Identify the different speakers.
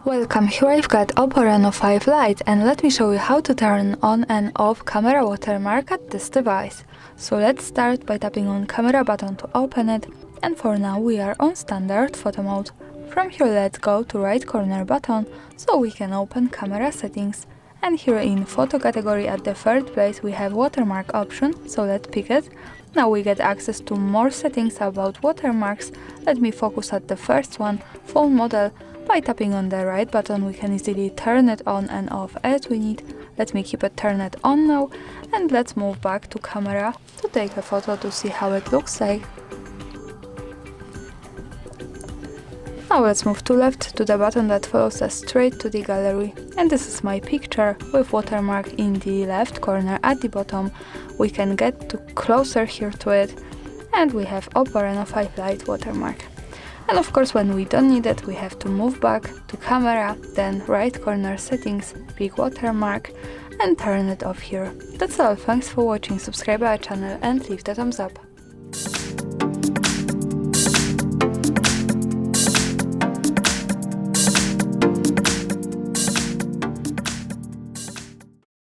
Speaker 1: Welcome, here I've got OPPO RENO 5 Lite, and let me show you how to turn on and off camera watermark at this device. So let's start by tapping on camera button to open it, and for now we are on standard photo mode. From here let's go to right corner button so we can open camera settings. And here in photo category at the third place we have watermark option, so let's pick it. Now we get access to more settings about watermarks. Let me focus at the first one, phone model. By tapping on the right button we can easily turn it on and off as we need. Let me keep it turned on now, and let's move back to camera to take a photo to see how it looks like. Now let's move to left to the button that follows us straight to the gallery, and this is my picture with watermark in the left corner at the bottom. We can get closer here to it, and we have OPPO RENO 5 Lite watermark. And of course when we don't need it we have to move back to camera, then right corner settings, pick watermark and turn it off here. That's all, thanks for watching, subscribe our channel and leave the thumbs up.